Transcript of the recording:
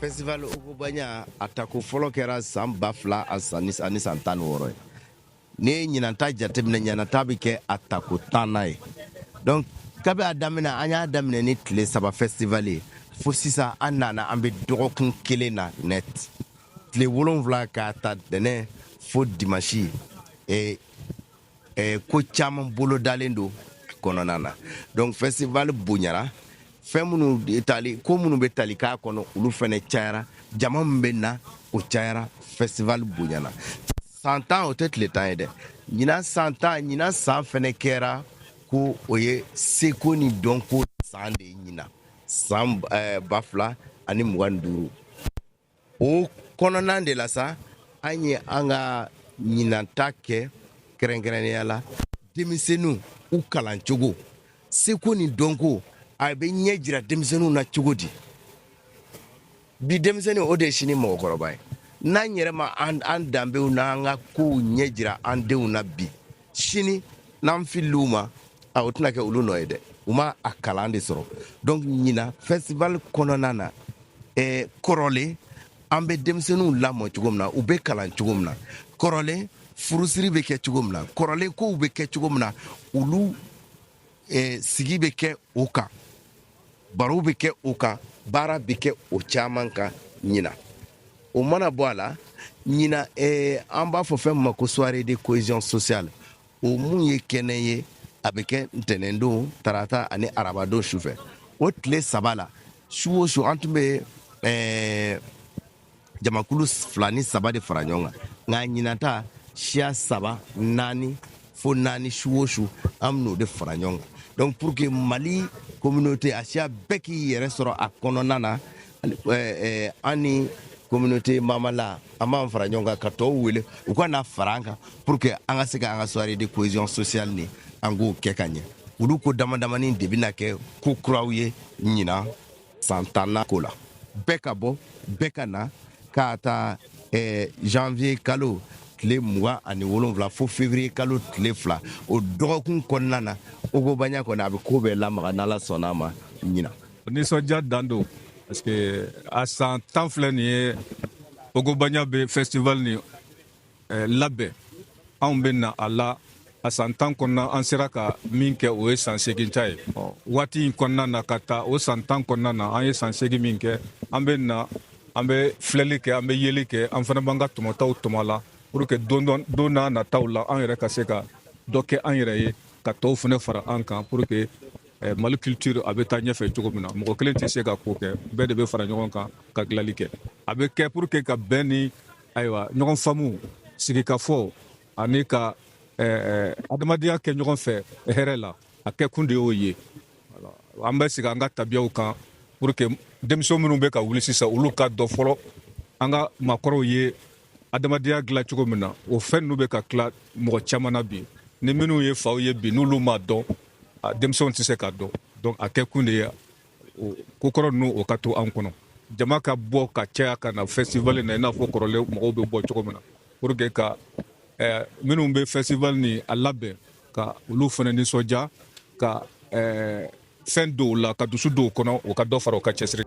Festival Ogobanya atako fɔlɔ kɛra san 2000 ani san 16 ye. Ne ɲinanta jateminɛ ɲinanta bɛ kɛ atako 10 ye. Donc kabi a daminɛ an y'a daminɛ ni tile 3 festival ye. Fo sisan an nana an bɛ dɔgɔkun 1 na net. Tile 7 k'a ta dɛnɛ fo dimanche. Ko caman bolo dalen don kɔnɔna na. Donc festival bonyara. Fɛn minnu tali ko minnu bɛ tali k'a kɔnɔ olu fɛnɛ cayara, jama min bɛ na o cayara, festival bonyana. San 10 o tɛ tile 10 ye dɛ. Ɲinan san 10 ɲinan san fɛnɛ kɛra ko o ye seko ni dɔnko san de ye ɲinan. San 2025. O kɔnɔna de la sa an ye an ka ɲinanta kɛ kɛrɛnkɛrɛnnenya la denmisɛnninw u kalan cogo, seko ni dɔnko a bɛ ɲɛ jira denmisɛnninw na cogo di. Bi denmisɛnnin o de ye sini mɔgɔkɔrɔba ye. N'an yɛrɛ ma an danbew n'an ka kow ɲɛ jira an denw na bi, sini n'an filil'u ma o tɛna kɛ olu nɔ ye dɛ. U ma a kalan de sɔrɔ. Donc ɲinan festival kɔnɔna na kɔrɔlen an bɛ denmisɛnninw lamɔ cogo min na u bɛ kalan cogo min na, kɔrɔlen furusiri bɛ kɛ cogo min na, kɔrɔlen kow bɛ kɛ cogo min na olu sigi bɛ kɛ o kan, baro bɛ kɛ o kan, baara bɛ kɛ o caman kan ɲinan. O mana bɔ a la ɲinan an b'a fɔ fɛn min ma ko soirée de cohésion sociale. O mun ye kɛnɛ ye a bɛ kɛ ntɛnɛndon, tarata ani arabadon sufɛ. O tile 3 la su o su an tun bɛ jamakulu 2 ni 3 de fara ɲɔgɔn kan. Nka ɲinanta siya 3, 4 fo 4 su o su an bɛn'o de fara ɲɔgɔn kan. Donc pour que Mali communauté a siya bɛɛ k'i yɛrɛ sɔrɔ a kɔnɔna na an ni communauté mamala an b'an fara ɲɔgɔn kan ka tɔw wele u ka na fara an kan pour que an ka se ka an ka soirée de cohésion sociale ni an k'o kɛ ka ɲɛ. Olu ko damadamanin de bɛna kɛ ko kuraw ye ɲinan san 10 ko la. Bɛɛ ka bɔ bɛɛ ka na k'a ta janvier kalo tile 27 fo février kalo tile 2 o dɔgɔkun kɔnɔna na Ogobanya kɔni a bɛ ko bɛɛ lamaga n'Ala sɔnn'a ma ɲinan. Nisɔndiya dan don parce que a san 10 filɛ nin ye Ogobanya bɛ festival ni labɛn anw bɛ na a la a san 10 kɔnɔna an sera ka min kɛ o ye san 8 ta ye. Waati in kɔnɔna na ka taa o san 10 kɔnɔna na an ye san 8 min kɛ an bɛ na an bɛ filɛli kɛ an bɛ yeli kɛ an fana b'an ka tɔmɔtaw tɔmɔ la pour que don n'a nataw la an yɛrɛ ka se ka dɔ kɛ an yɛrɛ ye ka tɔw fana fara an kan pour que Mali culture a bɛ taa ɲɛfɛ cogo min na mɔgɔ kelen tɛ se ka ko kɛ bɛɛ de bɛ fara ɲɔgɔn kan ka dilanli kɛ a bɛ kɛ pour que ka bɛn ni ayiwa ɲɔgɔn faamu sigikafɔ ani ka adamadenya kɛ ɲɔgɔn fɛ hɛrɛ la a kɛ kun de y'o ye an bɛ sigi an ka tabiyaw kan pour que denmisɛnw minnu bɛ ka wuli sisan olu ka dɔ fɔlɔ an ka maakɔrɔw ye adamadenya dilan cogo min na o fɛn ninnu bɛ ka tila mɔgɔ caman na bi ni minnu ye faw ye bi n'olu ma dɔn denmisɛnw tɛ se ka dɔn donc a kɛ kun de ye ko kɔrɔ ninnu o ka to an kɔnɔ jama ka bɔ ka caya ka na festival na i n'a fɔ kɔrɔlen mɔgɔw bɛ bɔ cogo min na pour que ka minnu bɛ festival ni a labɛn ka olu fana nisɔndiya ka fɛn dɔw la ka dusu dɔw kɔnɔ o ka dɔ fara o ka cɛsiri